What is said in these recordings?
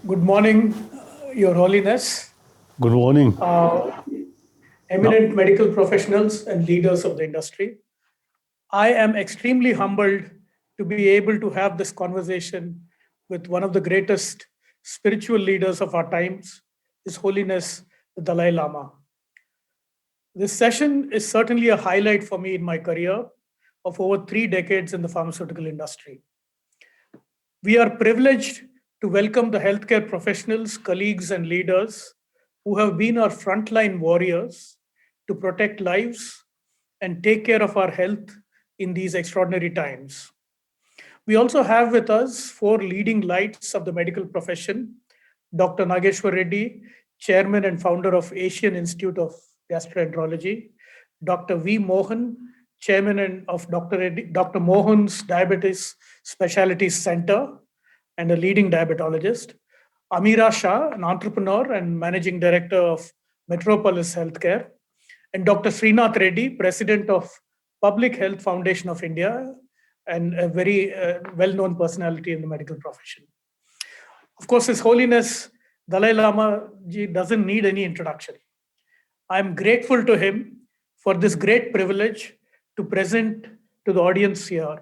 Good morning, Your Holiness, Good morning. uh, Now, eminent medical professionals and leaders of the industry. I am extremely humbled to be able to have this conversation with one of the greatest spiritual leaders of our times, His Holiness the Dalai Lama. This session is certainly a highlight for me in my career of over 3 decades in the pharmaceutical industry. We are privileged to welcome the healthcare professionals, colleagues, and leaders who have been our frontline warriors to protect lives and take care of our health in these extraordinary times. We also have with us four leading lights of the medical profession: Dr. Nageshwar Reddy, Chairman and founder of Asian Institute of Gastroenterology; Dr. V. Mohan, of Dr. Mohan's Diabetes Specialties Center and a leading diabetologist; Amira Shah, an entrepreneur and managing director of Metropolis Healthcare; and Dr. Srinath Reddy, president of Public Health Foundation of India, and a very well-known personality in the medical profession. Of course, His Holiness Dalai Lama ji doesn't need any introduction. I'm grateful to him for this great privilege to present to the audience here.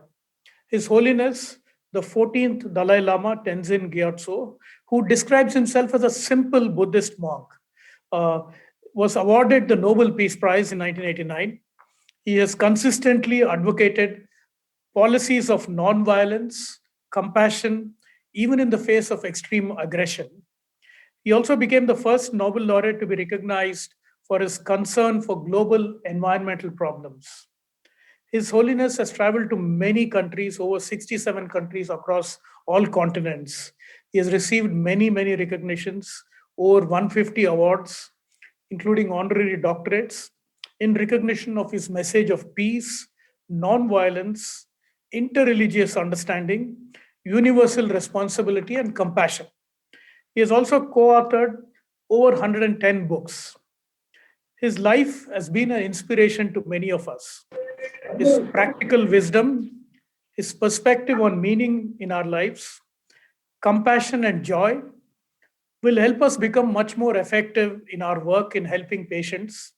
His Holiness, the 14th Dalai Lama Tenzin Gyatso, who describes himself as a simple Buddhist monk, uh, was awarded the Nobel Peace Prize in 1989. He has consistently advocated policies of nonviolence, compassion, even in the face of extreme aggression. He also became the first Nobel laureate to be recognized for his concern for global environmental problems. His Holiness has traveled to many countries, over 67 countries across all continents. He has received many, many recognitions, over 150 awards, including honorary doctorates, in recognition of his message of peace, non-violence, interreligious understanding, universal responsibility, and compassion. He has also co authored over 110 books. His life has been an inspiration to many of us. His practical wisdom, his perspective on meaning in our lives, compassion, and joy will help us become much more effective in our work in helping patients,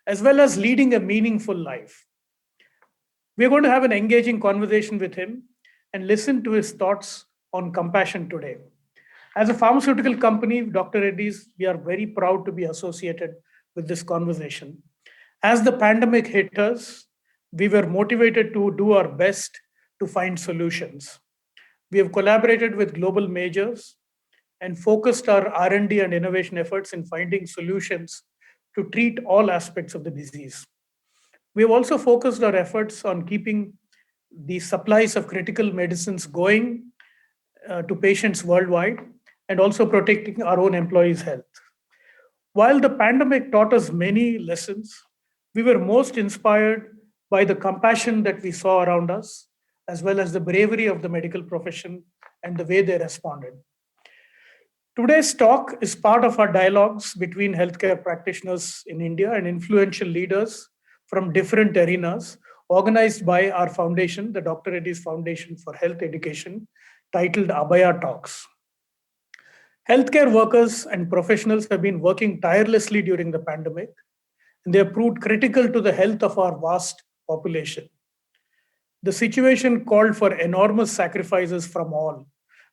as well as leading a meaningful life. We're going to have an engaging conversation with him and listen to his thoughts on compassion today. As a pharmaceutical company, Dr. Reddy's, we are very proud to be associated with this conversation. As the pandemic hit us, we were motivated to do our best to find solutions. We have collaborated with global majors and focused our R&D and innovation efforts in finding solutions to treat all aspects of the disease. We have also focused our efforts on keeping the supplies of critical medicines going to patients worldwide and also protecting our own employees' health. While the pandemic taught us many lessons, we were most inspired by the compassion that we saw around us, as well as the bravery of the medical profession and the way they responded. Today's talk is part of our dialogues between healthcare practitioners in India and influential leaders from different arenas, organized by our foundation, the Dr. Reddy's Foundation for Health Education, titled Abhaya Talks. Healthcare workers and professionals have been working tirelessly during the pandemic, and they have proved critical to the health of our vast population. The situation called for enormous sacrifices from all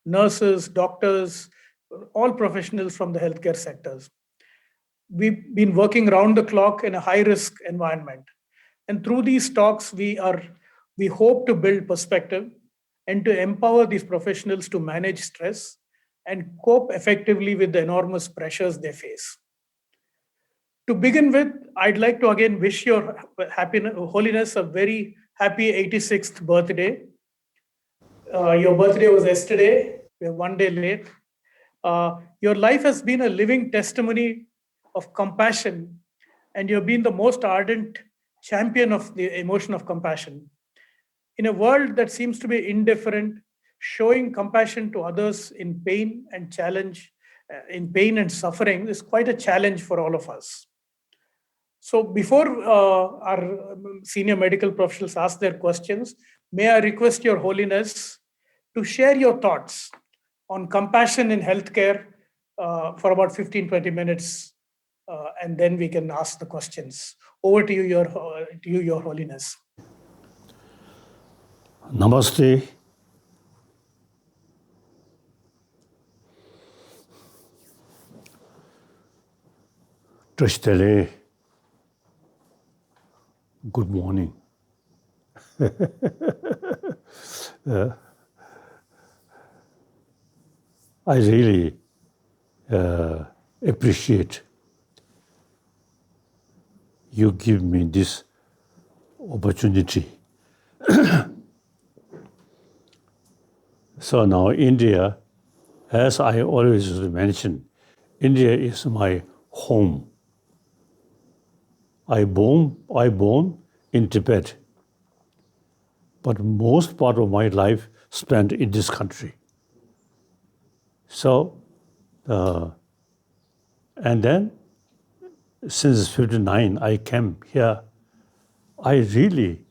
nurses, doctors, all professionals from the healthcare sectors. We've been working round the clock in a high risk environment. And through these talks, we hope to build perspective and to empower these professionals to manage stress and cope effectively with the enormous pressures they face. To begin with, I'd like to again wish your holiness a very happy 86th birthday. Your birthday was yesterday. We're one day late. Your life has been a living testimony of compassion, and you've been the most ardent champion of the emotion of compassion. In a world that seems to be indifferent, showing compassion to others in pain and suffering is quite a challenge for all of us. So before our senior medical professionals ask their questions, may I request Your Holiness to share your thoughts on compassion in healthcare for about 15, 20 minutes, and then we can ask the questions. Over to you, Your Holiness. Namaste. Tristele. Good morning. I really appreciate you give me this opportunity. So now India, as I always mention, India is my home. I born in Tibet, but most part of my life spent in this country. So, and then since 59, I came here. I really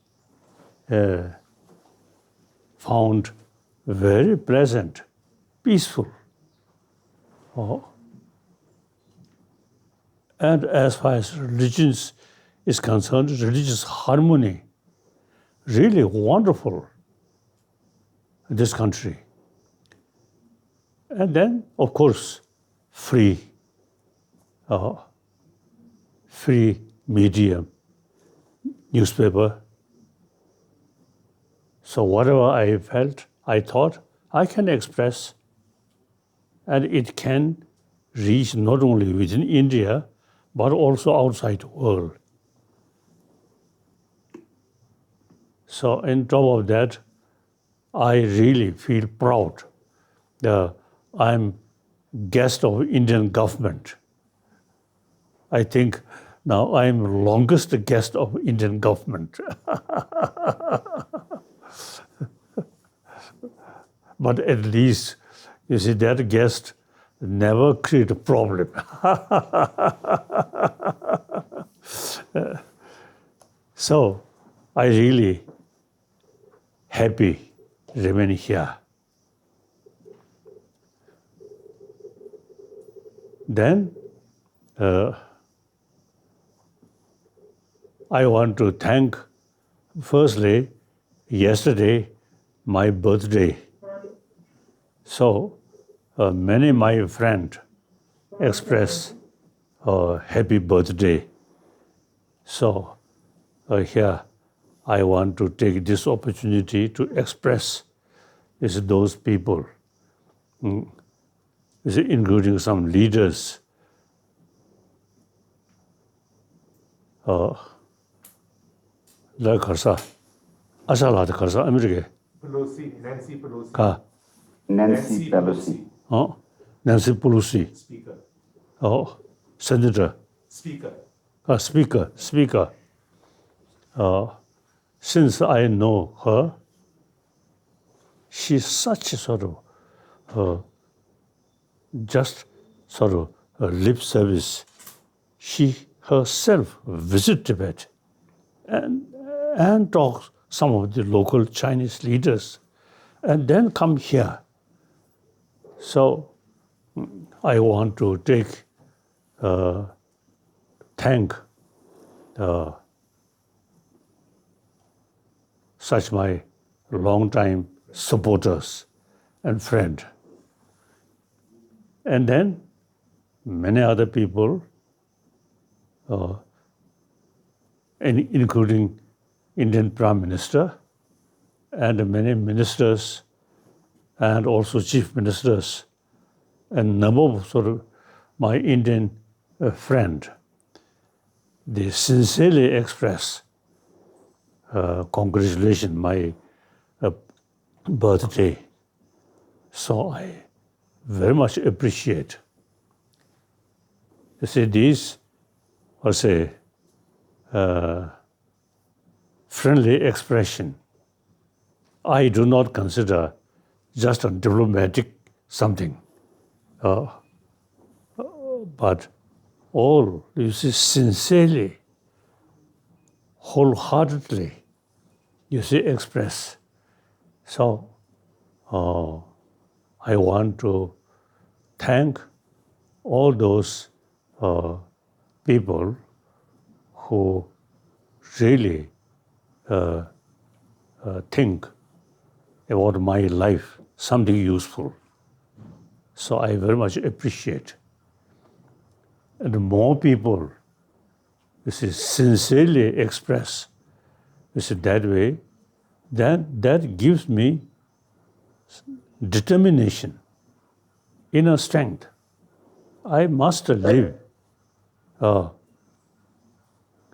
found very pleasant, peaceful. And as far as religions is concerned, religious harmony, really wonderful in this country. And then, of course, free media, newspaper. So whatever I felt, I thought, I can express, and it can reach not only within India, but also outside the world. So on top of that, I really feel proud that I'm guest of Indian government. I think now I'm longest guest of Indian government. But at least, you see, that guest never create a problem. So I really happy remaining here. Then I want to thank, firstly, yesterday, my birthday. So many my friends express happy birthday. So here I want to take this opportunity to express those people, including some leaders. Like Karsa, Asala Karsa, America. Nancy Pelosi. Ka. Nancy Pelosi. Oh, Nancy Pelosi. Speaker. Oh, Senator. Speaker. Speaker. Since I know her, she's such a sort of just sort of lip service. She herself visit Tibet and talk some of the local Chinese leaders, and then come here. So I want to thank such my long-time supporters and friend. And then many other people, including Indian Prime Minister and many ministers and also chief ministers and number of sort of my Indian friend, they sincerely express congratulations my birthday. So I very much appreciate. You see, these are say friendly expression. I do not consider just a diplomatic something, but all, you see, sincerely, wholeheartedly, you see, express. So I want to thank all those people who really think about my life, something useful. So I very much appreciate. And the more people, sincerely express that way, then that gives me determination, inner strength. I must live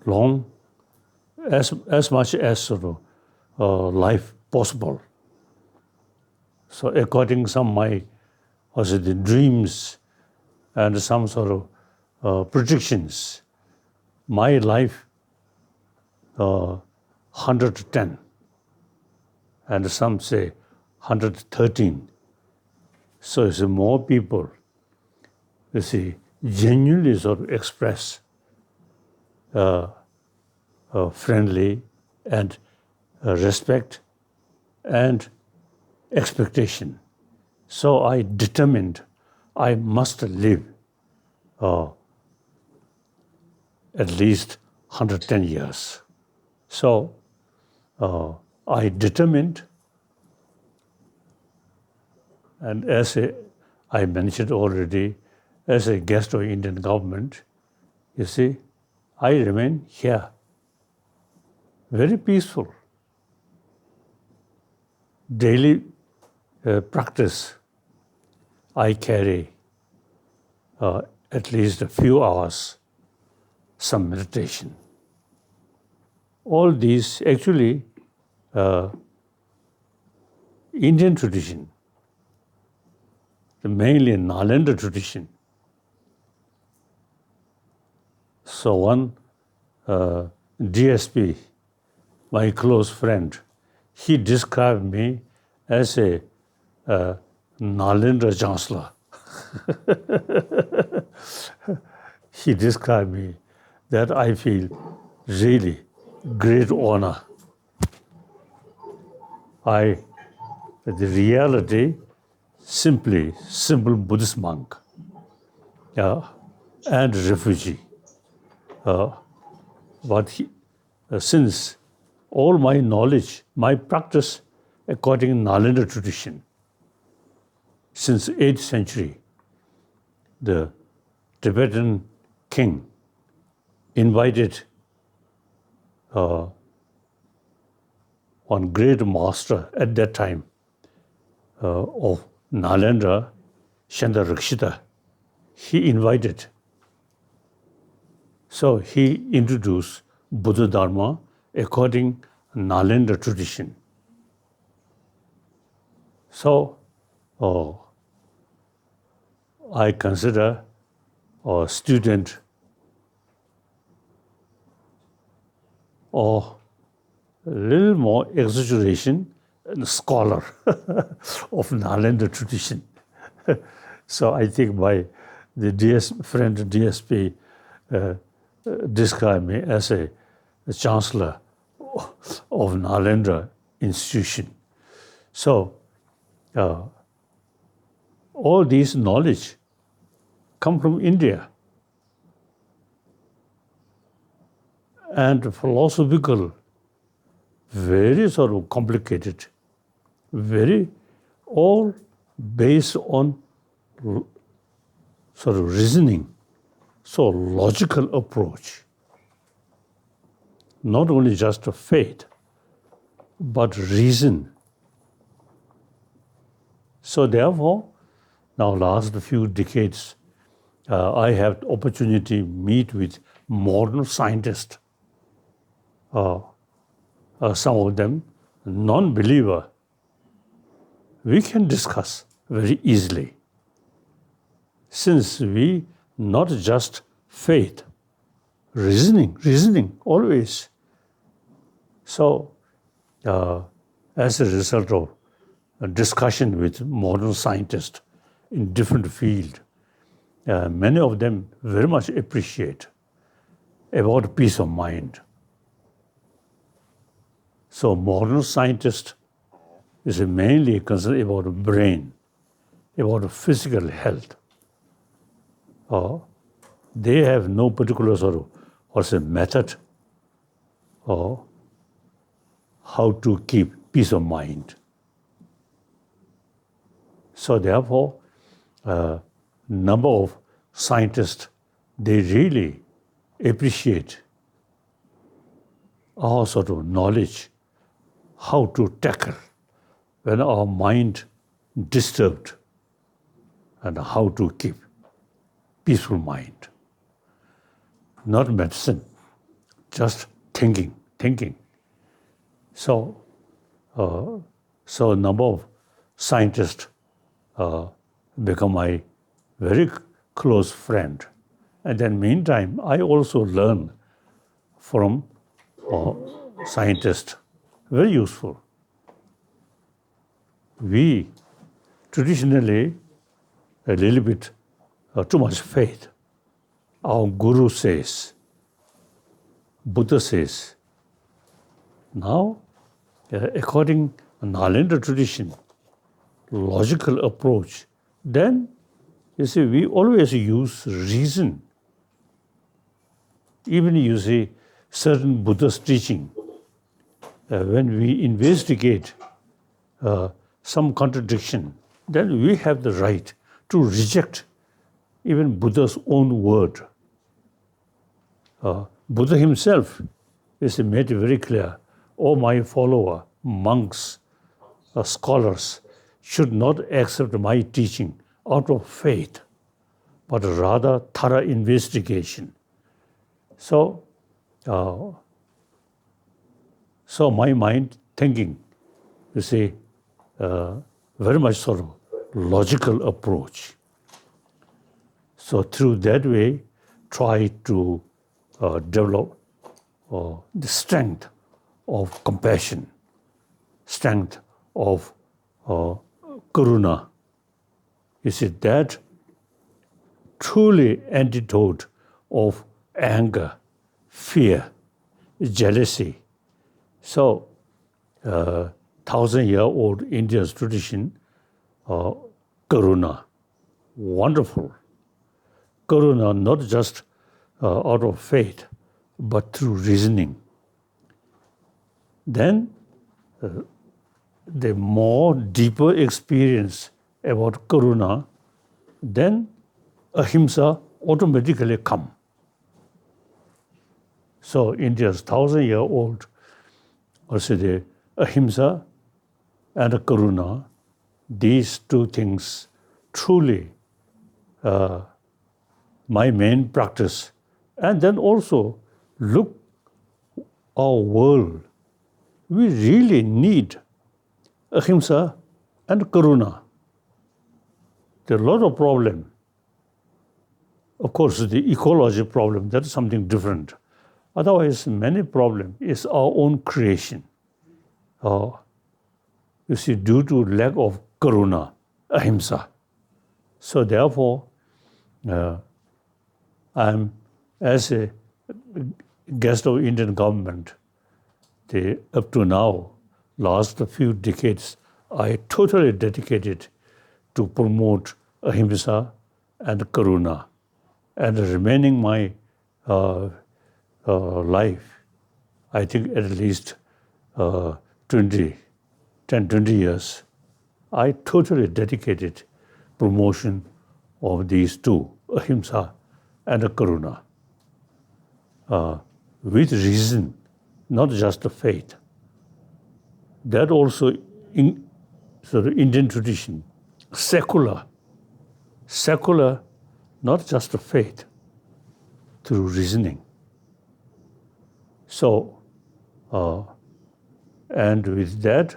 long, as much as sort of life possible. So according some my the dreams and some sort of predictions, my life 110, and some say 113. So it's more people, genuinely sort of express friendly and respect and expectation. So I determined I must live at least 110 years. So I determined, and as I mentioned already, as a guest of Indian government, you see, I remain here, very peaceful. Daily practice, I carry at least a few hours, some meditation. All these actually Indian tradition, mainly Nalanda tradition. So one DSP, my close friend, he described me as a Nalanda chancellor. He described me that I feel really great honor. The reality, simple Buddhist monk and refugee. But since all my knowledge, my practice according to Nalanda tradition, since 8th century, the Tibetan king invited one great master at that time of Nalanda, Chandarakshita. He invited. So he introduced Buddha Dharma according Nalanda tradition. So I consider a student or a little more exaggeration, a scholar of Nalanda tradition. So I think the friend DSP described me as a chancellor of Nalanda institution. So all these knowledge come from India. And philosophical, very sort of complicated, all based on sort of reasoning, so logical approach. Not only just a faith, but reason. So therefore, now last few decades, I have opportunity to meet with modern scientists. Some of them non-believer. We can discuss very easily. Since we not just faith, reasoning always. So as a result of a discussion with modern scientists in different fields, many of them very much appreciate about peace of mind. So modern scientist is mainly concerned about the brain, about the physical health, they have no particular sort of what's a method or how to keep peace of mind. So therefore, number of scientists, they really appreciate our sort of knowledge, how to tackle when our mind disturbed and how to keep peaceful mind. Not medicine, just thinking. So a number of scientists become my very close friend. And then meantime, I also learn from scientists, very useful. We traditionally a little bit too much faith. Our guru says, Buddha says. Now, according to Nalanda tradition, logical approach, then you see, we always use reason. Even you see certain Buddhist teaching, when we investigate some contradiction, then we have the right to reject even Buddha's own word. Buddha himself is made very clear, "Oh, my follower, monks, scholars should not accept my teaching out of faith, but rather thorough investigation." So my mind thinking, you see, very much sort of logical approach. So through that way, try to develop the strength of compassion, strength of karuna. You see, that truly antidote of anger, fear, jealousy. So, 1,000-year-old India's tradition, karuna, wonderful. Karuna, not just out of faith, but through reasoning. Then, the more deeper experience about karuna, then ahimsa automatically come. So India's 1,000-year-old, also the ahimsa and karuna, these two things truly my main practice. And then also look our world. We really need ahimsa and karuna. There are a lot of problems. Of course, the ecology problem, that's something different. Otherwise, many problems is our own creation. You see, due to lack of karuna, ahimsa. So therefore, I'm, as a guest of Indian government, up to now, last few decades, I totally dedicated to promote ahimsa and karuna. And remaining my life, I think at least 10, 20 years, I totally dedicated promotion of these two, ahimsa and karuna, with reason, not just faith. That also in sort of Indian tradition, secular, not just faith, through reasoning. So, and with that,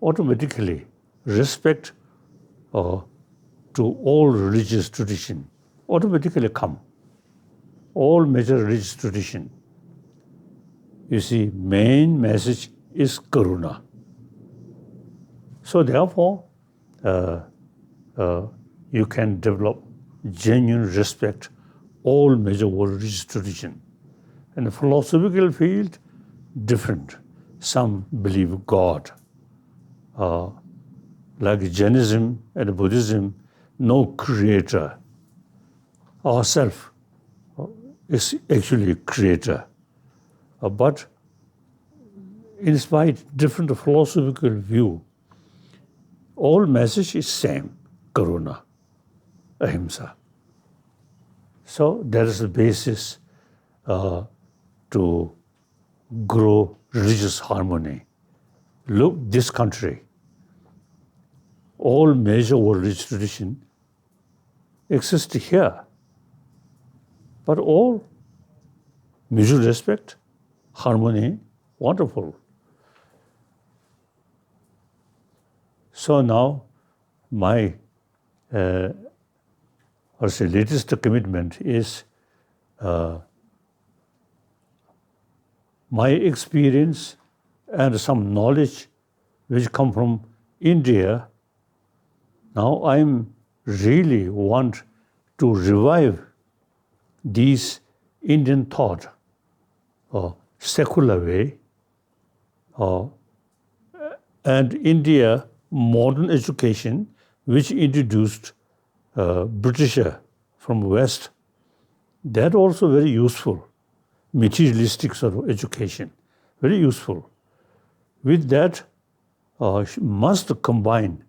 automatically respect to all religious tradition automatically come. All major religious tradition. You see, main message is karuna. So therefore, you can develop genuine respect all major world religious tradition. In the philosophical field, different. Some believe God. Like Jainism and Buddhism, no creator. ourself is actually a creator. But in spite different philosophical view, all message is same, karuna, ahimsa. So that is the basis to grow religious harmony. Look, this country, all major world religious tradition exist here, but all mutual respect, harmony, wonderful. So now my latest commitment is my experience and some knowledge which come from India. Now I'm really want to revive these Indian thought, secular way, and India modern education, which introduced Britisher from West, that also very useful, materialistic sort of education, very useful. With that, must combine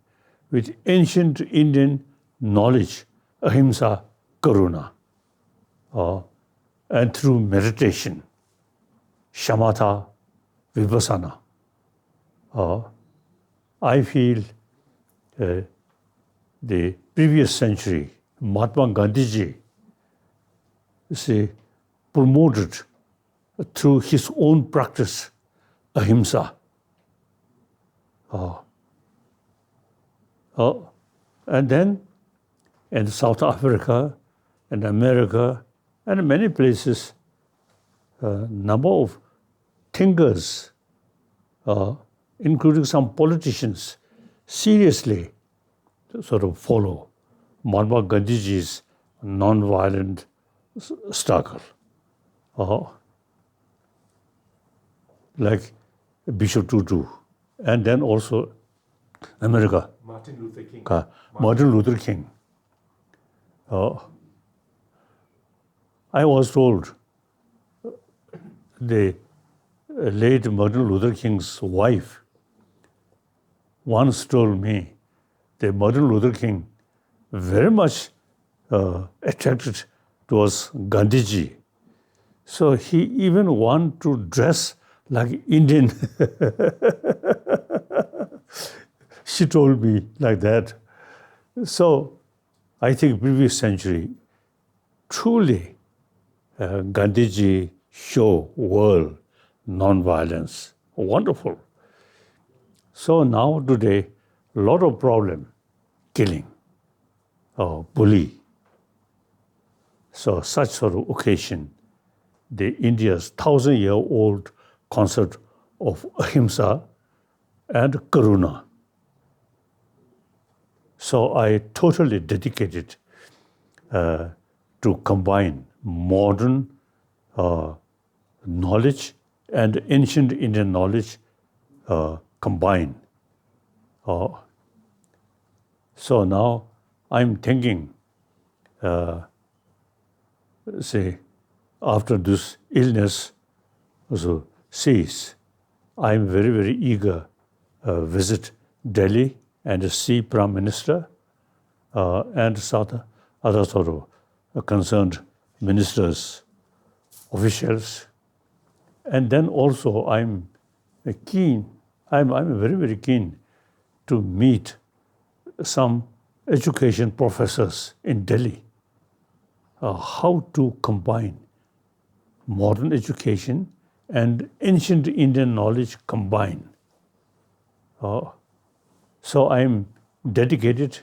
with ancient Indian knowledge, ahimsa, karuna, and through meditation, shamatha, vipassana. I feel the previous century, Mahatma Gandhi ji, promoted through his own practice, ahimsa. And then in South Africa and America and many places, number of thinkers, including some politicians, seriously sort of follow Mahatma Gandhiji's non-violent struggle. Like Bishop Tutu, and then also America, Martin Luther King. Martin Luther King. I was told the late Martin Luther King's wife once told me that Martin Luther King very much attracted towards Gandhiji. So he even want to dress like Indian. She told me like that. So I think previous century, truly Gandhiji show world non-violence. Wonderful. So now today, a lot of problem, killing, bully. So such sort of occasion, the India's 1,000-year-old concept of ahimsa and karuna. So I totally dedicated to combine modern knowledge and ancient Indian knowledge combined. So now I'm thinking, say, after this illness also cease, I'm very, very eager visit Delhi and see Prime Minister and other sort of concerned ministers, officials. And then also I'm keen, I'm very, very keen to meet some education professors in Delhi, how to combine modern education and ancient Indian knowledge combined. So I'm dedicated,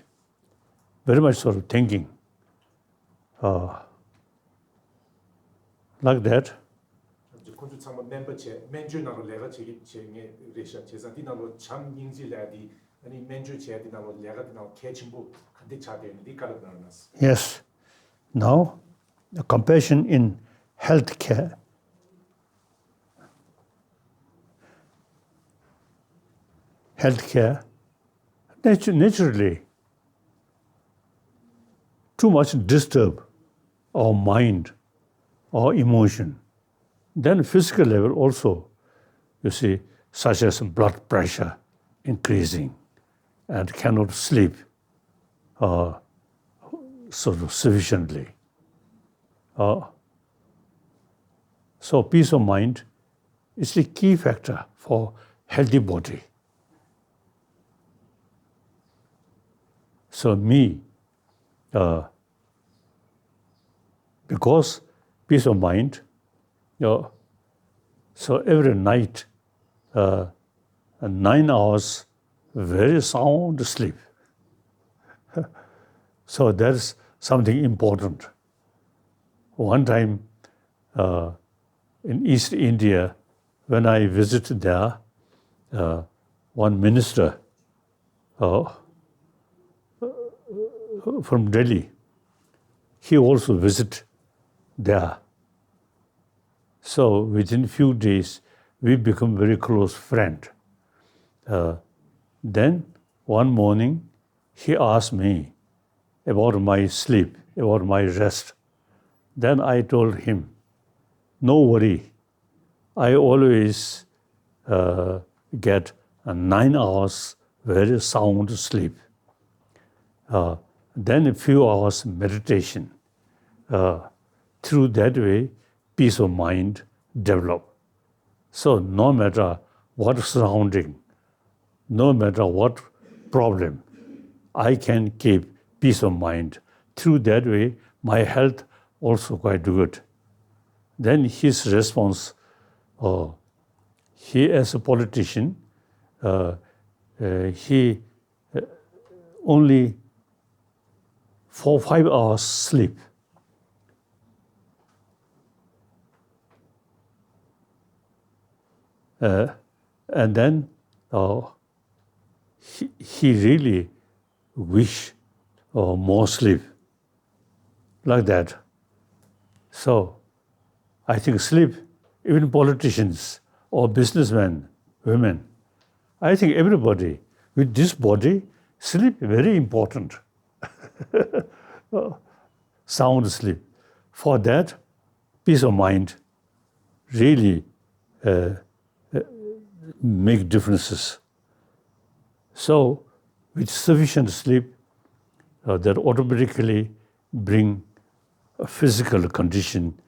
very much sort of thinking like that. kunju tsangma member che menju nalo lega che nge resha che san di nalo cham yingji la di ani menju che di nalo lega di nalo ke chimbu khande cha de di kala nas. Yes. Now, the compassion in healthcare. Healthcare, naturally, too much disturb or mind or emotion. Then physical level also, you see, such as blood pressure increasing and cannot sleep sort of sufficiently. So peace of mind is the key factor for healthy body. So because peace of mind, so every night, 9 hours, very sound sleep. So that's something important. One time in East India, when I visited there, one minister from Delhi, he also visited there. So within few days, we become very close friend. Then one morning, he asked me about my sleep, about my rest. Then I told him, no worry, I always get 9 hours very sound sleep. Then a few hours meditation. Through that way, peace of mind develop. So no matter what surrounding, no matter what problem, I can keep peace of mind. Through that way, my health also quite good. Then his response, he as a politician, he only 4-5 hours sleep. And then he really wish more sleep, like that. So I think sleep, even politicians or businessmen, women, I think everybody with this body, sleep very important. Sound sleep. For that, peace of mind really make differences. So with sufficient sleep, that automatically bring a physical condition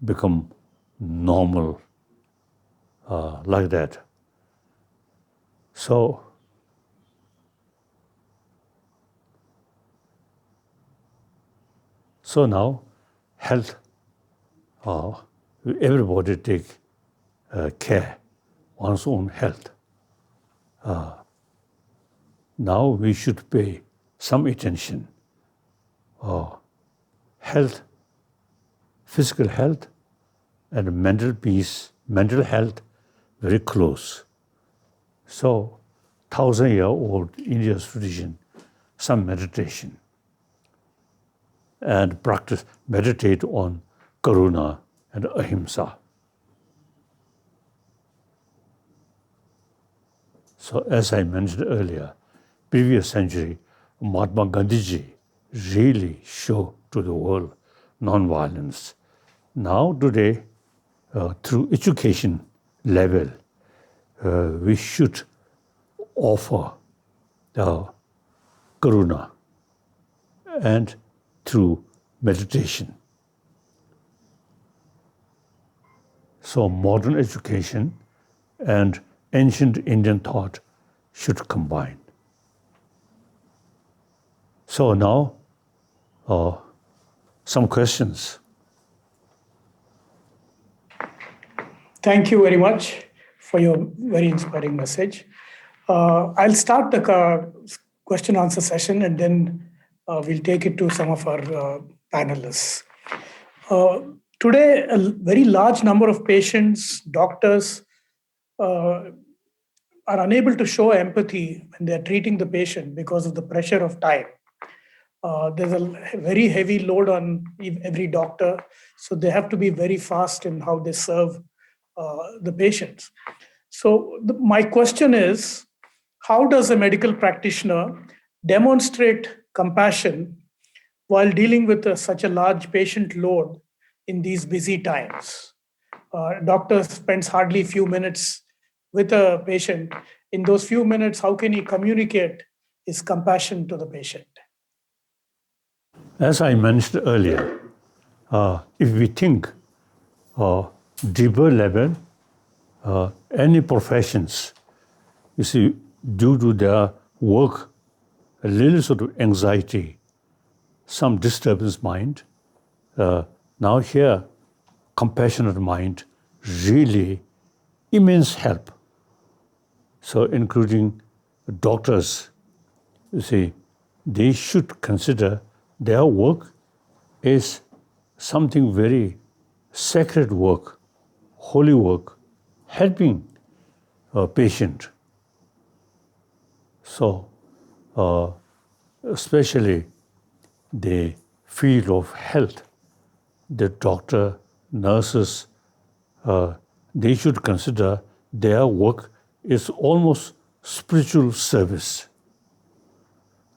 become normal, like that. So now health, everybody take care one's own health. Now we should pay some attention. Health, physical health and mental peace, mental health, very close. So 1,000-year-old India's tradition, some meditation and meditate on karuna and ahimsa. So as I mentioned earlier, previous century, Mahatma Gandhiji really showed to the world non-violence. Now today, through education level, we should offer karuna and through meditation. So modern education and ancient Indian thought should combine. So now, some questions. Thank you very much for your very inspiring message. I'll start the question answer session and then we'll take it to some of our panelists. Today, a very large number of patients, doctors are unable to show empathy when they're treating the patient because of the pressure of time. There's a very heavy load on every doctor, so they have to be very fast in how they serve the patients. So my question is, how does a medical practitioner demonstrate compassion while dealing with such a large patient load in these busy times. Doctor spends hardly few minutes with a patient. In those few minutes, how can he communicate his compassion to the patient? As I mentioned earlier, if we think deeper level, any professions, you see, due to their work, a little sort of anxiety, some disturbance mind. Now here, compassionate mind, really immense help. So including doctors, you see, they should consider their work is something very sacred work, holy work, helping a patient. So especially the field of health, the doctor, nurses, they should consider their work is almost spiritual service.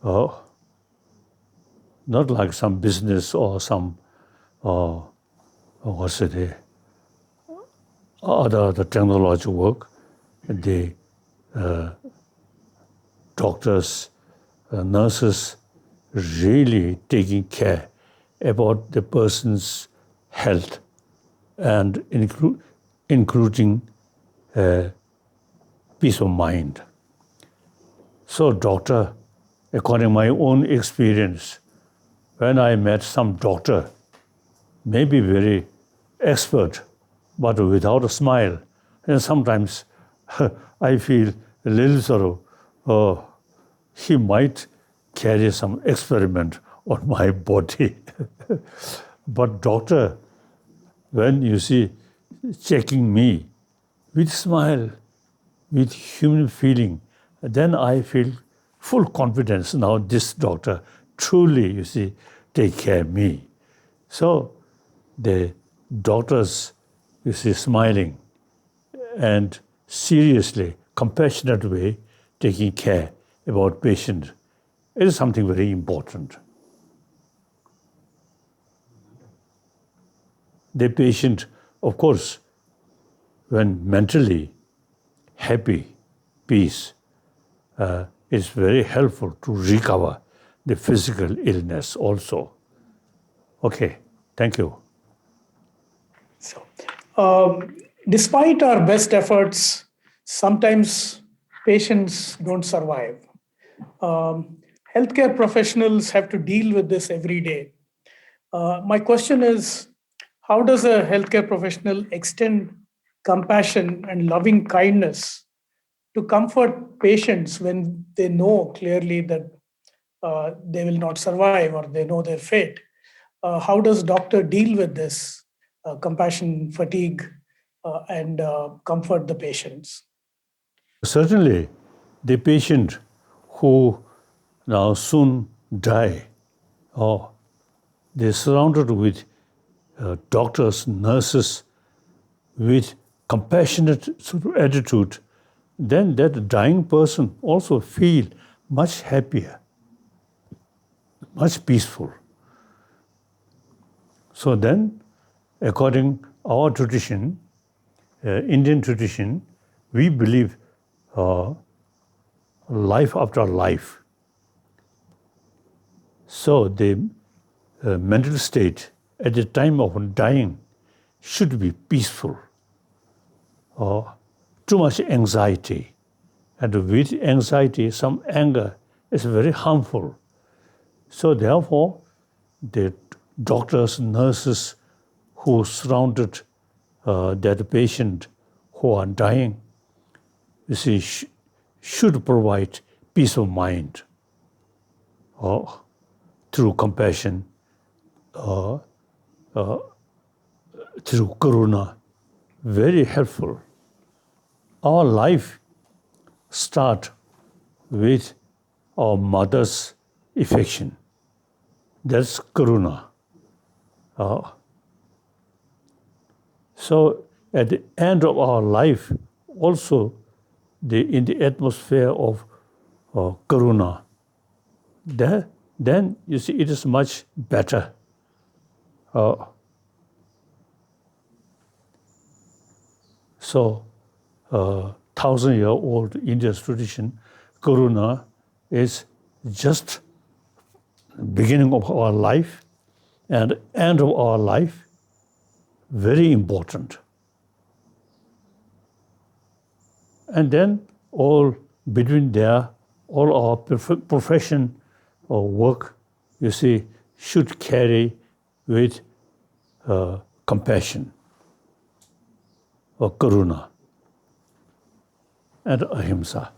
Not like some business or some, other technology work. The doctors, nurses really taking care about the person's health and including peace of mind. So doctor, according to my own experience, when I met some doctor, maybe very expert, but without a smile, and sometimes I feel a little sort of, he might carry some experiment on my body. But doctor, when you see checking me with smile, with human feeling, then I feel full confidence. Now this doctor truly, you see, take care of me. So the doctors, you see, smiling and seriously, compassionate way, taking care about patient is something very important. The patient, of course, when mentally happy, peace, is very helpful to recover the physical illness also. Okay, thank you. So, despite our best efforts, sometimes patients don't survive. Healthcare professionals have to deal with this every day. My question is, how does a healthcare professional extend compassion and loving kindness to comfort patients when they know clearly that they will not survive or they know their fate? How does doctor deal with this compassion fatigue and comfort the patients? Certainly, the patient who now soon die, or they're surrounded with doctors, nurses, with compassionate sort of attitude, then that dying person also feel much happier, much peaceful. So then, according our tradition, Indian tradition, we believe life after life. So the mental state at the time of dying should be peaceful. Too much anxiety, and with anxiety, some anger is very harmful. So therefore, the doctors, nurses who surrounded that patient who are dying, you see, should provide peace of mind through compassion, through karuna, very helpful. Our life starts with our mother's affection. That's karuna. So at the end of our life, also in the atmosphere of karuna, there then you see it is much better. So, 1,000-year-old India's tradition, Karuna, is just beginning of our life and end of our life, very important. And then all between there, all our profession or work, you see, should carry with compassion or karuna and ahimsa.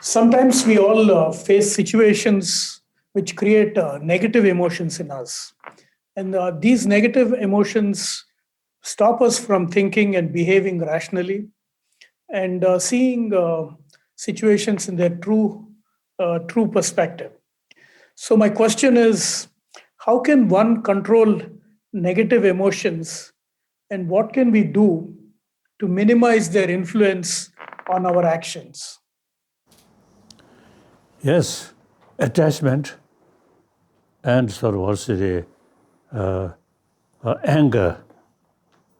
Sometimes we all face situations which create negative emotions in us. And these negative emotions stop us from thinking and behaving rationally and seeing situations in their true perspective. So, my question is, how can one control negative emotions and what can we do to minimize their influence on our actions? Yes, attachment and sorosity, anger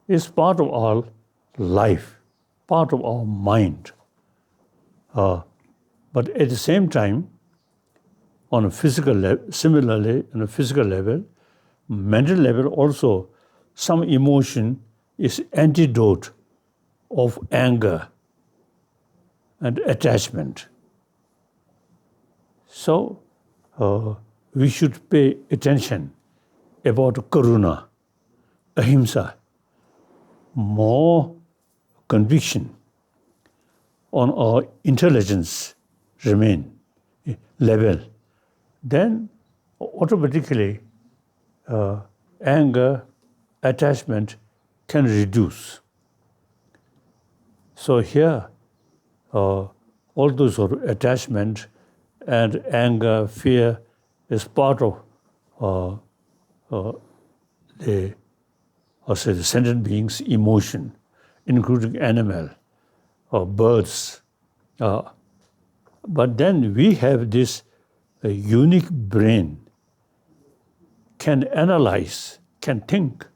is part of our life, part of our mind. But at the same time, on a physical level, similarly, on a physical level, mental level also, some emotion is antidote of anger and attachment. So we should pay attention about karuna, ahimsa, more conviction on our intelligence remain level, then automatically anger, attachment can reduce. So here, all those sort of attachment and anger, fear is part of the sentient being's emotion, including animal or birds. But then we have this unique brain, can analyze, can think,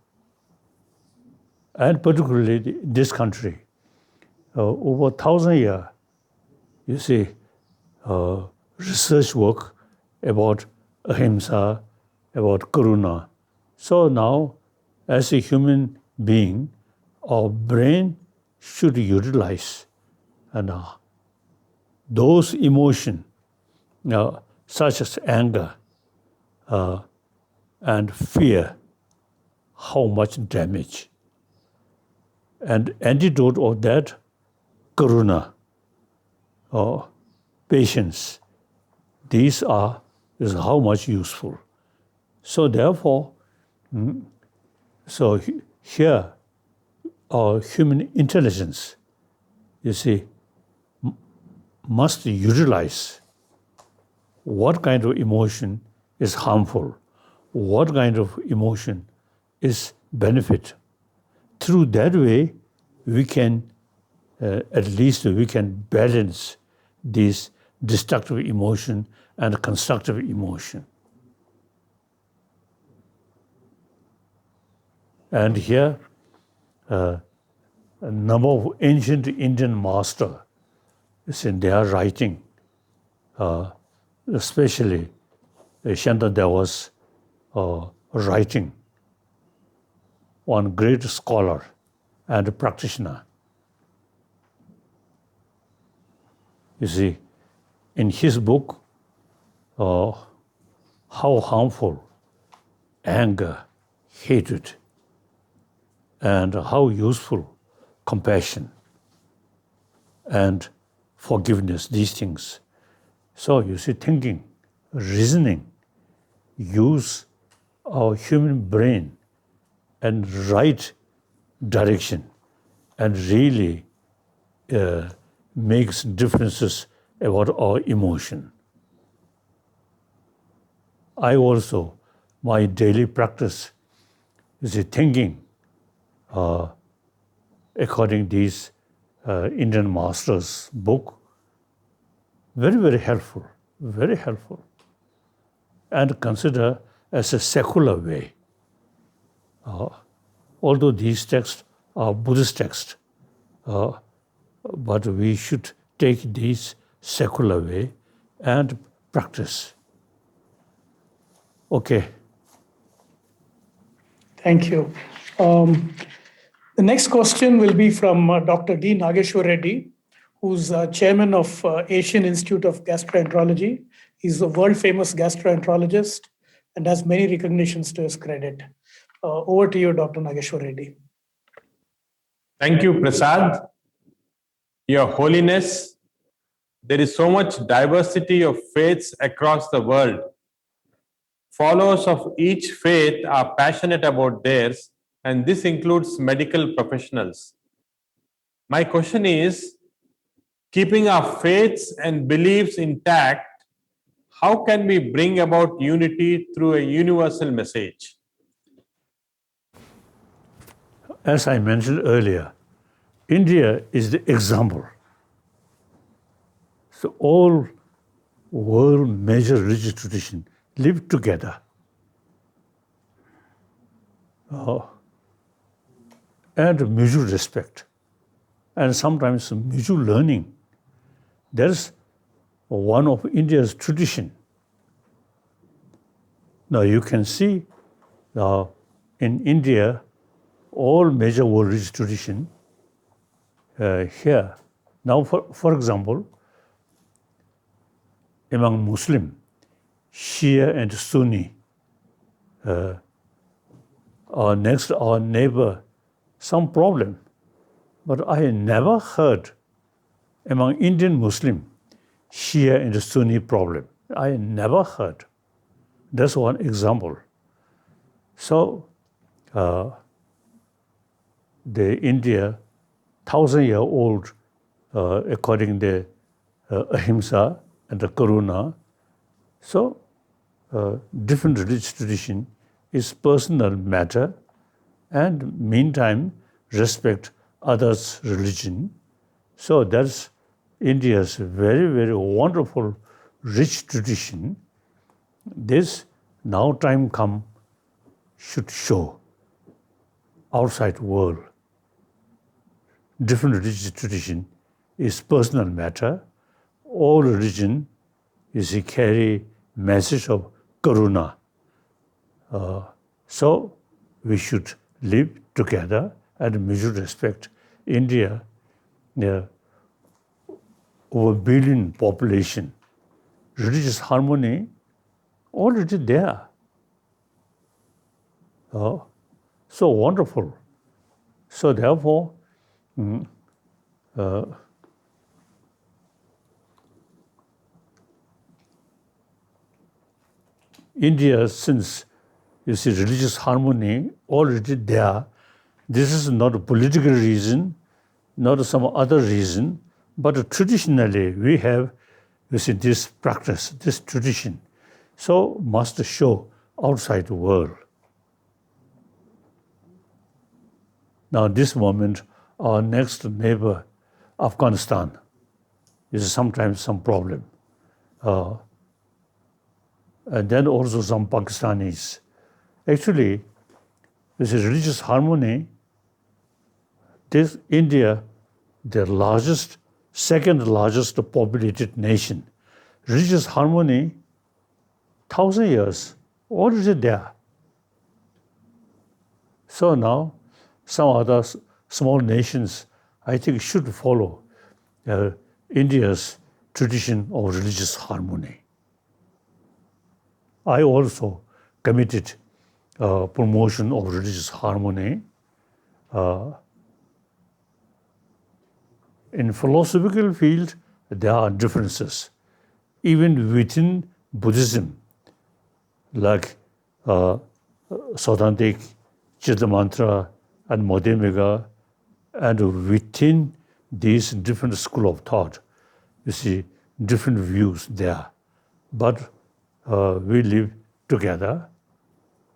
and particularly this country, over 1,000 years, you see, research work about ahimsa, about karuna. So now, as a human being, our brain should utilize and those emotions, such as anger and fear, how much damage. And antidote of that, karuna, or patience. These is how much useful. So therefore, here, our human intelligence, you see, must utilize what kind of emotion is harmful, what kind of emotion is benefit. Through that way, we can, at least we can balance these destructive emotion and constructive emotion. And here, a number of ancient Indian masters, in their writing, especially Shantadeva's writing, one great scholar and practitioner. You see, in his book, how harmful anger, hatred, and how useful compassion and forgiveness, these things. So you see, thinking, reasoning, use our human brain and right direction and really makes differences about our emotion. I also, my daily practice is thinking according to these Indian master's book. Very, very helpful, very helpful. And consider as a secular way. Although these texts are Buddhist texts, but we should take these secular way and practice. Okay. Thank you. The next question will be from Dr. D. Nageshwar Reddy, who's chairman of Asian Institute of Gastroenterology. He's a world-famous gastroenterologist and has many recognitions to his credit. Over to you, Dr. Nageshwar Reddy. Thank you, Prasad. Your Holiness, there is so much diversity of faiths across the world. Followers of each faith are passionate about theirs, and this includes medical professionals. My question is, keeping our faiths and beliefs intact, how can we bring about unity through a universal message? As I mentioned earlier, India is the example. So all world major religious traditions live together. And mutual respect, and sometimes mutual learning. That's one of India's tradition. Now you can see in India, all major world religious tradition here. Now, for example, among Muslim, Shia and Sunni, our neighbor, some problem. But I never heard among Indian Muslim, Shia and Sunni problem. I never heard. That's one example. So, the India, 1,000-year-old, according to Ahimsa and the Karuna, so different religious tradition is personal matter, and meantime respect others' religion. So that's India's very, very wonderful, rich tradition. This now time come should show outside world. Different religious tradition is personal matter. All religion is a carry message of karuna. So we should live together and mutual respect. India, over 1 billion population, religious harmony already there. So wonderful. So therefore, India, since you see religious harmony already there, this is not a political reason, not some other reason, but traditionally we have, you see, this practice, this tradition. So must show outside the world. Now this moment, our next neighbor, Afghanistan, is sometimes some problem. And then also some Pakistanis. Actually, this is religious harmony. This India, the largest, second largest populated nation. Religious harmony, 1,000 years, already there. So now, some other small nations, I think, should follow India's tradition of religious harmony. I also committed promotion of religious harmony. In philosophical field, there are differences. Even within Buddhism, like Saudantic, Chittamantra, and Madhyamika, and within these different school of thought, you see different views there. But we live together.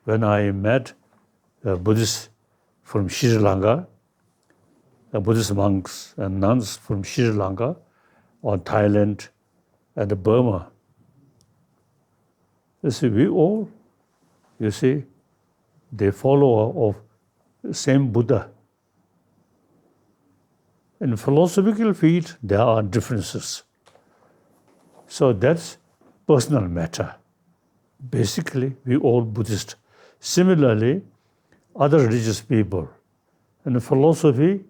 When I met Buddhists from Sri Lanka, Buddhist monks and nuns from Sri Lanka or Thailand and Burma. You see, we all, you see, they follow of the same Buddha. In philosophical field, there are differences. So that's personal matter. Basically, we all Buddhist. Similarly, other religious people. In philosophical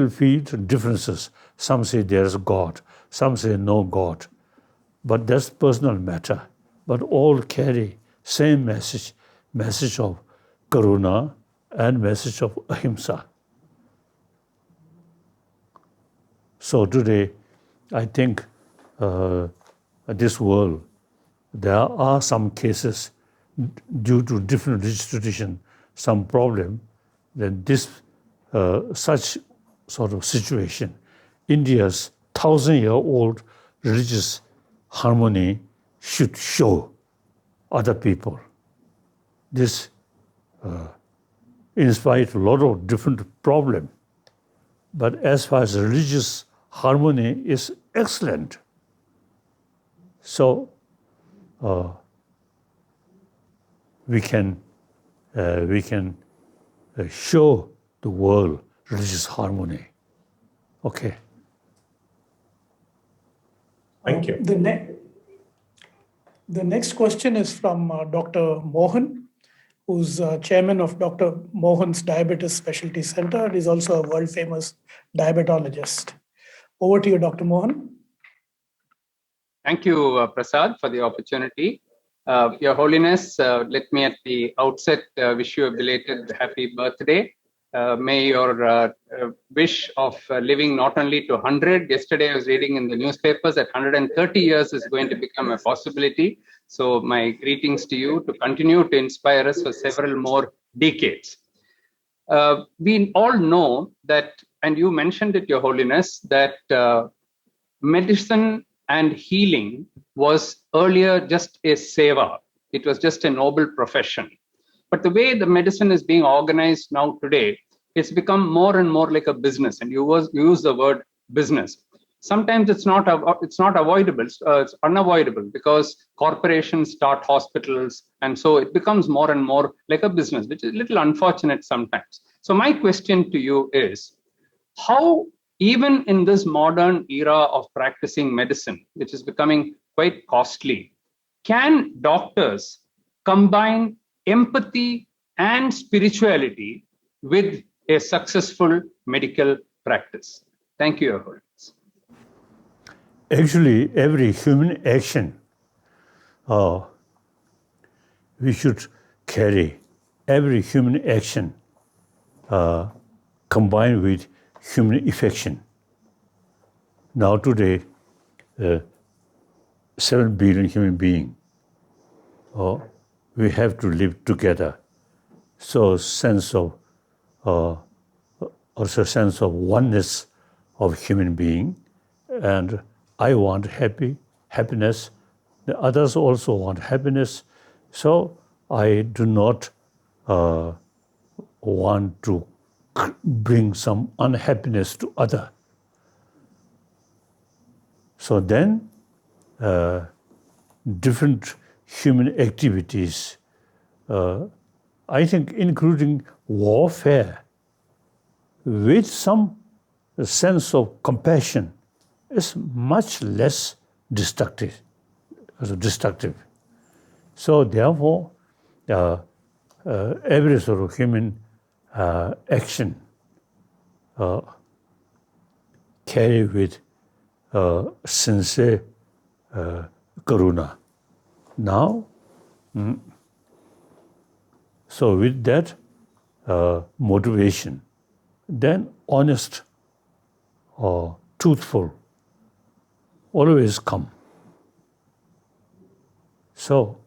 field, differences. Some say there's God, some say no God. But that's personal matter. But all carry same message of karuna and message of ahimsa. So today, I think this world, there are some cases due to different religious tradition, some problem, then this such sort of situation, India's 1,000-year-old religious harmony should show other people. This inspired a lot of different problems. But as far as religious harmony is excellent. So we can show the world religious harmony. Okay. Thank you. The next question is from Dr. Mohan, who's chairman of Dr. Mohan's Diabetes Specialty Center and is also a world-famous diabetologist. Over to you, Dr. Mohan. Thank you, Prasad, for the opportunity. Your Holiness, let me at the outset wish you a belated happy birthday. May your wish of living not only to 100, yesterday I was reading in the newspapers that 130 years is going to become a possibility. So my greetings to you to continue to inspire us for several more decades. We all know that, and you mentioned it, Your Holiness, that medicine and healing was earlier just a seva. It was just a noble profession. But the way the medicine is being organized now today, it's become more and more like a business. And you use the word business. Sometimes it's not avoidable, it's unavoidable because corporations start hospitals. And so it becomes more and more like a business, which is a little unfortunate sometimes. So my question to you is, how, even in this modern era of practicing medicine, which is becoming quite costly, can doctors combine empathy and spirituality with a successful medical practice? Thank you, Your Holiness. Actually, every human action, we should carry every human action combined with human affection. Now today, 7 billion human beings, we have to live together. So also sense of oneness of human being, and I want happiness. The others also want happiness. So I do not want to bring some unhappiness to other. So then, different human activities, I think including warfare, with some sense of compassion, is much less destructive. So therefore, every sort of human action carry with sincere karuna. Now, so with that motivation, then honest or truthful always come. So,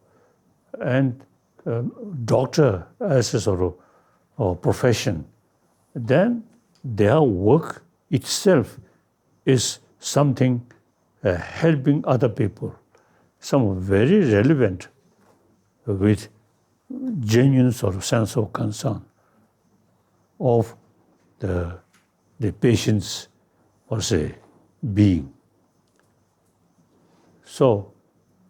and doctor as a sort of profession, then their work itself is something helping other people, some very relevant with genuine sort of sense of concern of the patient's, or say, being. So,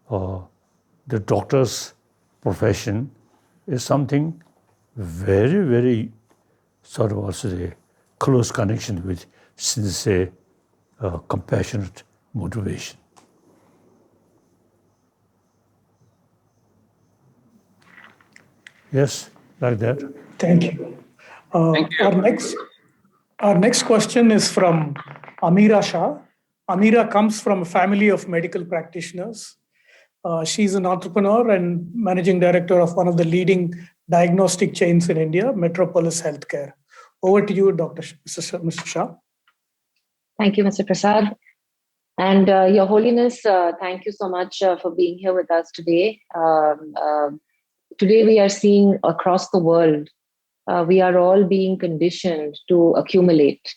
the doctor's profession is something very, very sort of also a close connection with sincere, compassionate motivation. Yes, like that. Thank you. Thank you. Our next question is from Amira Shah. Amira comes from a family of medical practitioners. She's an entrepreneur and managing director of one of the leading diagnostic chains in India, Metropolis Healthcare. Over to you, Mr. Shah. Thank you, Mr. Prasad. And Your Holiness, thank you so much for being here with us today. Today we are seeing across the world, we are all being conditioned to accumulate.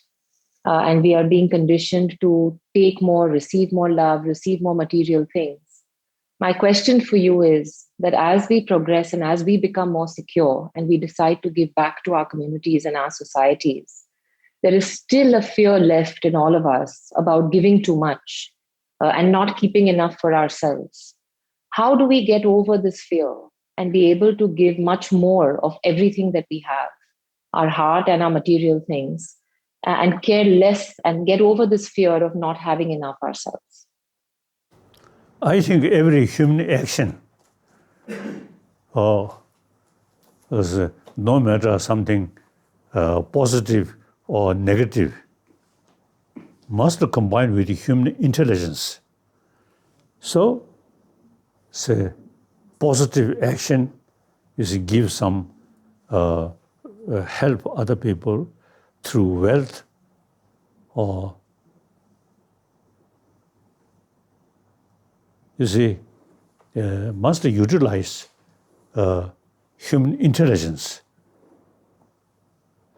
And we are being conditioned to take more, receive more love, receive more material things. My question for you is that as we progress and as we become more secure and we decide to give back to our communities and our societies, there is still a fear left in all of us about giving too much and not keeping enough for ourselves. How do we get over this fear and be able to give much more of everything that we have, our heart and our material things, and care less and get over this fear of not having enough ourselves? I think every human action, no matter something positive or negative, must combine with human intelligence. So, say, positive action is give some help other people through wealth or you see, must utilize human intelligence.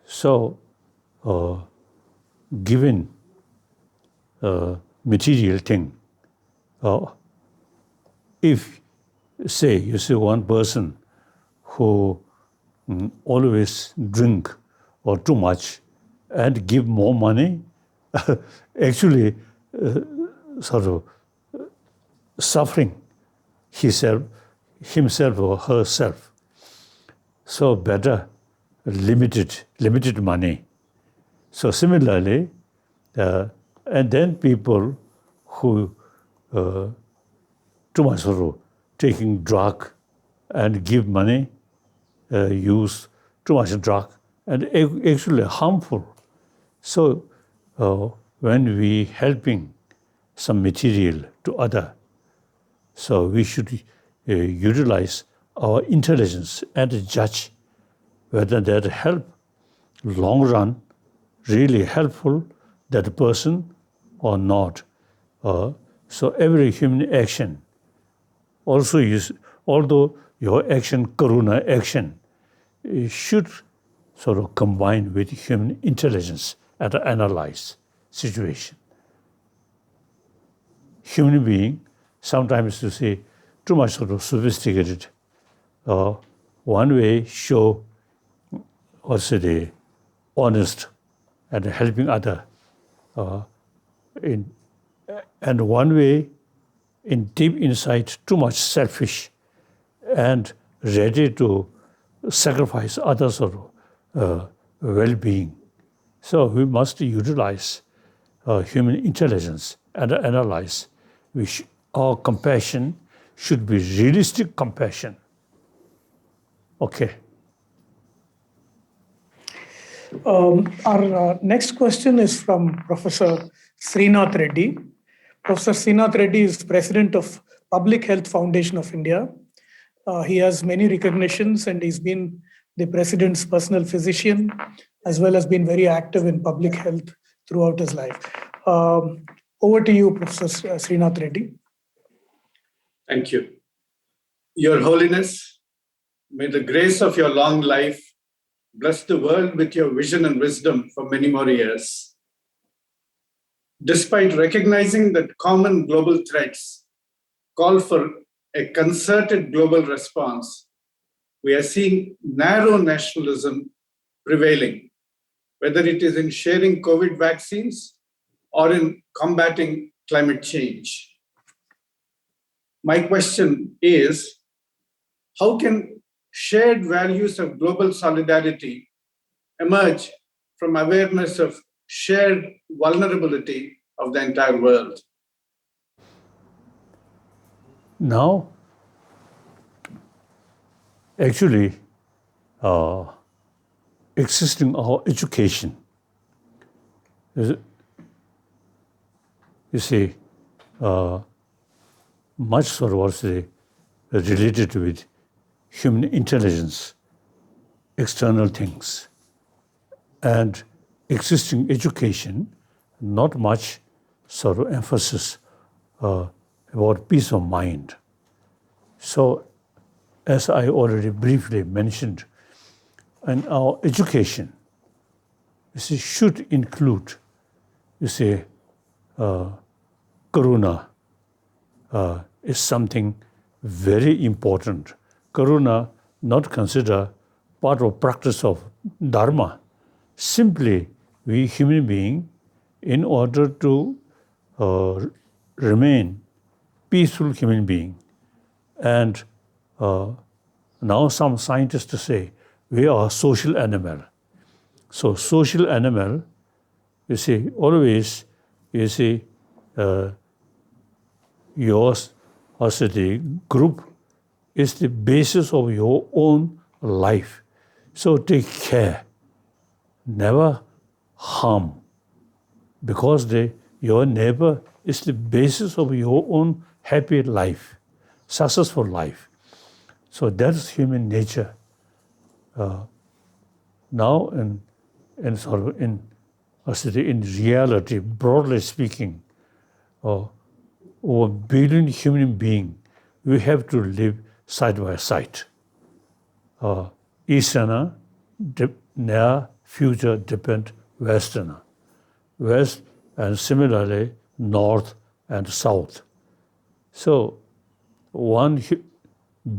So, given material thing, if, say, you see one person who always drink or too much and give more money, actually sort of suffering himself or herself. So better limited money. So similarly, and then people who too much sort of taking drug and give money, use too much drug, and actually harmful. So when we helping some material to other, so we should utilize our intelligence and judge whether that help long run, really helpful that person or not. So every human action also is, although your action, karuna action, should sort of combine with human intelligence and analyze situation. Human being, sometimes you see too much sort of sophisticated. One way show also the honest and helping other. And one way in deep inside too much selfish and ready to sacrifice others' well-being. So we must utilize human intelligence and analyze. Our compassion should be realistic compassion. Okay. Our next question is from Professor Srinath Reddy. Professor Srinath Reddy is president of Public Health Foundation of India. He has many recognitions and he's been the president's personal physician, as well as been very active in public health throughout his life. Over to you, Professor Srinath Reddy. Thank you. Your Holiness, may the grace of your long life bless the world with your vision and wisdom for many more years. Despite recognizing that common global threats call for a concerted global response, we are seeing narrow nationalism prevailing, whether it is in sharing COVID vaccines or in combating climate change. My question is, how can shared values of global solidarity emerge from awareness of shared vulnerability of the entire world? Now, actually, existing our education, you see, much sort of was related with human intelligence, external things, and existing education, not much sort of emphasis about peace of mind. So, as I already briefly mentioned, and our education, you see, should include, you see, karuna is something very important. Karuna not consider part of practice of dharma. Simply, we human being, in order to remain peaceful human being, and now some scientists say we are a social animal. So social animal, you see, always, you see, yours as the group is the basis of your own life. So take care, never harm, because your neighbor is the basis of your own happy life, successful life. So that's human nature. Now, in sort of in reality, broadly speaking, over a billion human beings, we have to live side by side. Easterner, near future depend Westerner. West and similarly North and South. So 1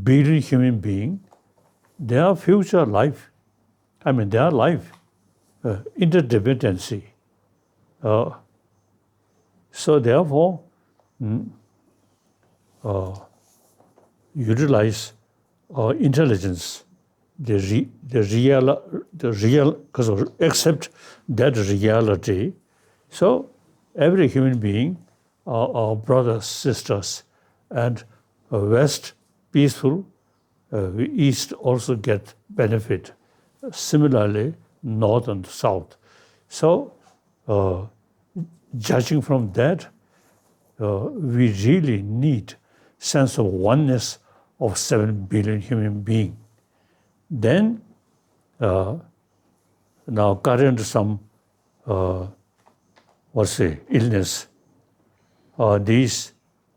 billion human being, their future life, their life, interdependency. So therefore, utilize our intelligence, the real, because accept that reality. So every human being, our brothers, sisters, and West peaceful, East also get benefit. Similarly, North and South. So judging from that, we really need sense of oneness of 7 billion human beings. Then, now current some, illness, these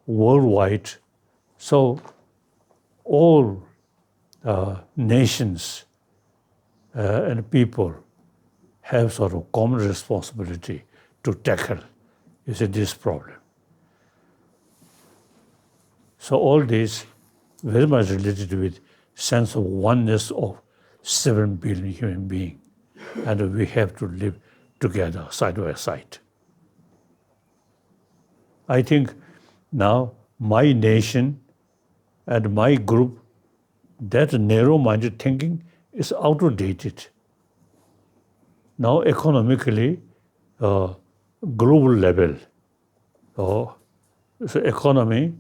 worldwide, so all nations and people have sort of common responsibility to tackle, this problem. So all this very much related with sense of oneness of 7 billion human beings, and we have to live together side by side. I think now my nation and my group, that narrow-minded thinking is outdated. Now economically, global level, so economy,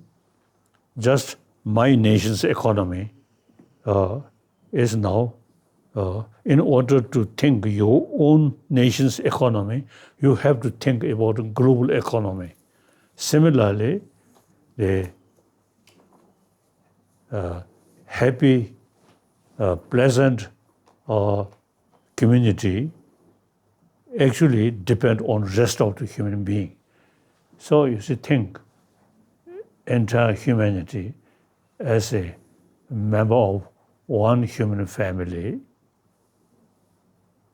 just my nation's economy is now, in order to think your own nation's economy, you have to think about a global economy. Similarly, the happy, pleasant community actually depend on rest of the human being. So you should think entire humanity as a member of one human family.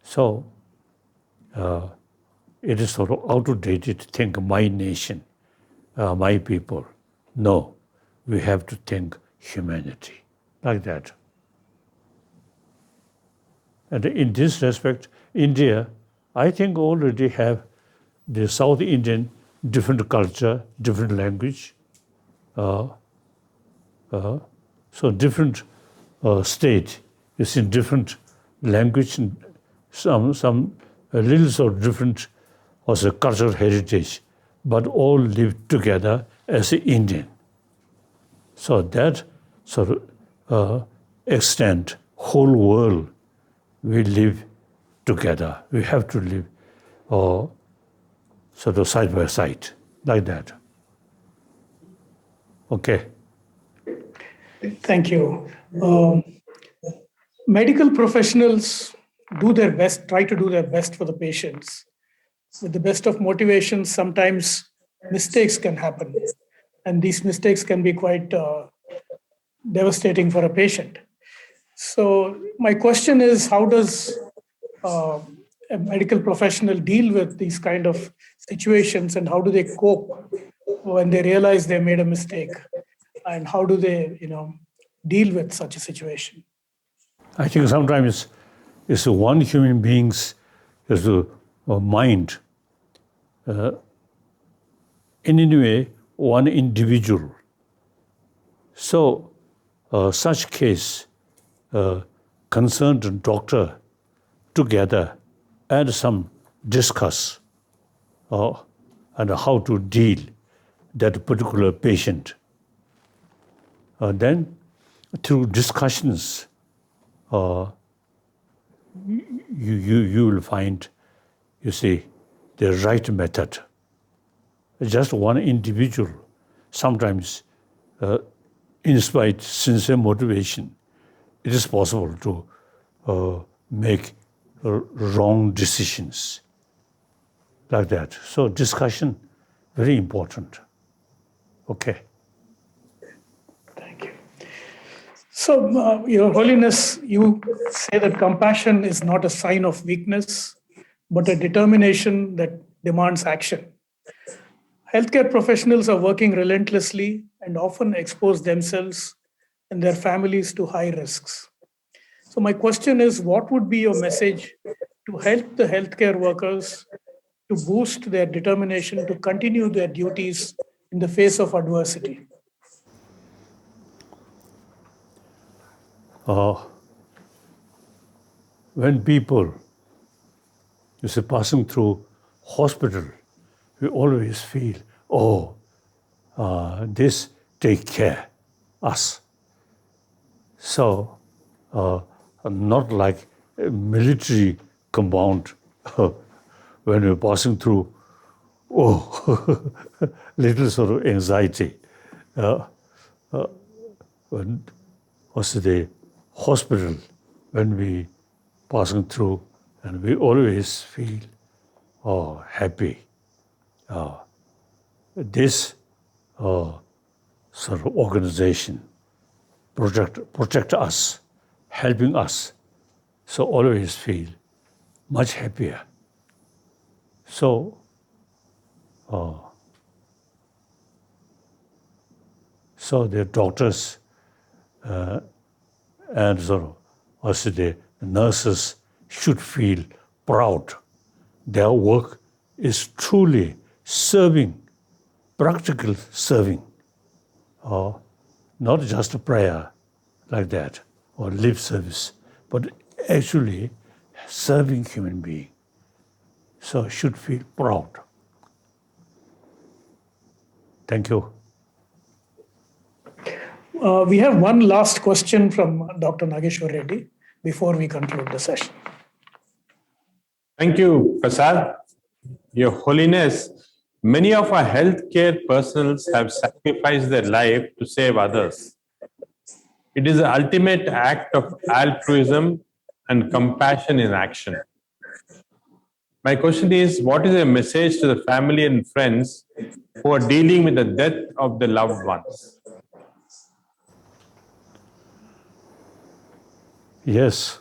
So it is sort of outdated to think my nation, my people. No, we have to think humanity, like that. And in this respect, India I think already have the South Indian different culture, different language. So different state is in different language and some little sort of different also cultural heritage, but all live together as an Indian. So that sort of extent, whole world, we live together. We have to live sort of side by side, like that. Okay. Thank you. Medical professionals do their best, try to do their best for the patients. With the best of motivations, sometimes mistakes can happen. And these mistakes can be quite devastating for a patient. So, my question is, how does a medical professional deal with these kind of situations, and how do they cope when they realize they made a mistake? And how do they, deal with such a situation? I think sometimes it's one human being's mind. In any way, one individual. So, such case, concerned doctor together and some discuss and how to deal that particular patient. Then, through discussions, you will find, you see, the right method. Just one individual, sometimes inspired sincere motivation, it is possible to make wrong decisions like that. So discussion, very important. Okay. Thank you. So, Your Holiness, you say that compassion is not a sign of weakness, but a determination that demands action. Healthcare professionals are working relentlessly and often expose themselves and their families to high risks. So, my question is, what would be your message to help the healthcare workers to boost their determination to continue their duties in the face of adversity? When people, you see, passing through hospital, we always feel, this take care us. So, not like a military compound when we're passing through, little sort of anxiety. When also the hospital, when we passing through, and we always feel, happy. This sort of organization protect us, helping us, so always feel much happier. So, so the doctors and sort of also the nurses should feel proud. Their work is truly serving, practical serving, not just a prayer like that or lip service, but actually serving human being. So should feel proud. Thank you. We have one last question from Dr. Nageshwar Reddy before we conclude the session. Thank you, Prasad. Your Holiness, many of our healthcare personnels have sacrificed their life to save others. It is the ultimate act of altruism and compassion in action. My question is, what is your message to the family and friends who are dealing with the death of their loved ones? Yes,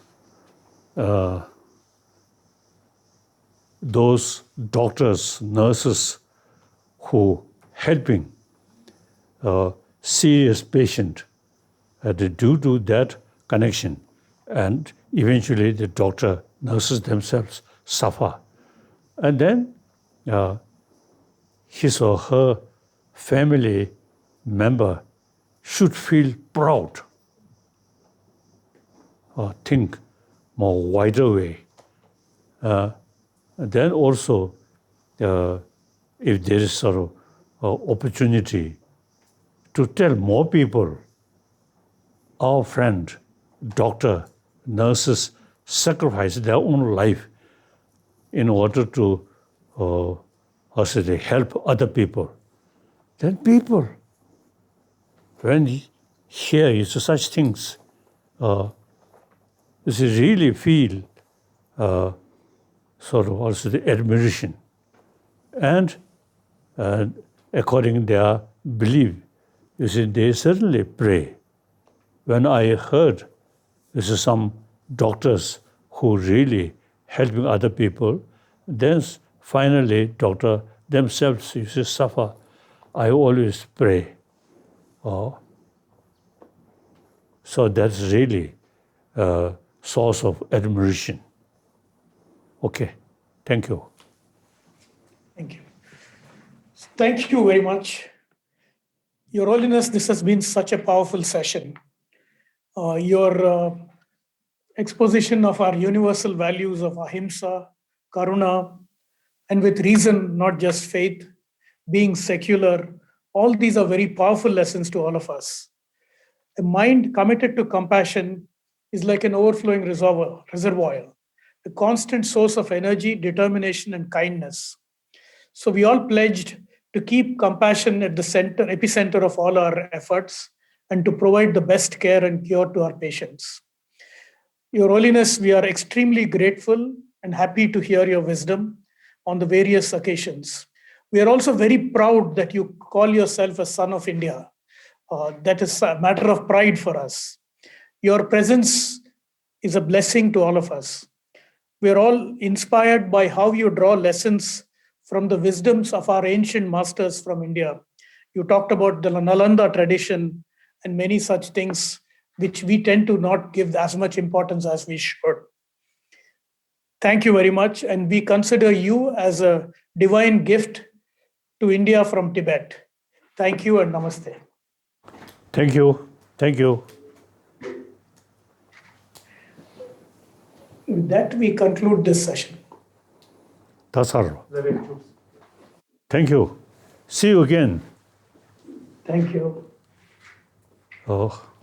those doctors, nurses who helping serious patient, due to that connection, and eventually the doctor, nurses themselves suffer And then his or her family member should feel proud or think more wider way. And then also, if there is sort of opportunity to tell more people, our friend, doctor, nurses sacrifice their own life in order to, how should they, help other people. Then people, when you hear such things, you really feel sort of also the admiration. And according to their belief, they certainly pray. When I heard some doctors who really helping other people, then finally doctor themselves suffer, I always pray. So that's really a source of admiration. Okay, thank you. Thank you. Thank you very much. Your Holiness, this has been such a powerful session. Your exposition of our universal values of ahimsa, karuna, and with reason, not just faith, being secular, all these are very powerful lessons to all of us. A mind committed to compassion is like an overflowing reservoir, a constant source of energy, determination, and kindness. So we all pledged to keep compassion at the epicenter of all our efforts and to provide the best care and cure to our patients. Your Holiness, we are extremely grateful and happy to hear your wisdom on the various occasions. We are also very proud that you call yourself a son of India. That is a matter of pride for us. Your presence is a blessing to all of us. We are all inspired by how you draw lessons from the wisdoms of our ancient masters from India. You talked about the Nalanda tradition and many such things which we tend to not give as much importance as we should. Thank you very much. And we consider you as a divine gift to India from Tibet. Thank you and namaste. Thank you. Thank you. With that, we conclude this session. That's all. Thank you. See you again. Thank you. Oh.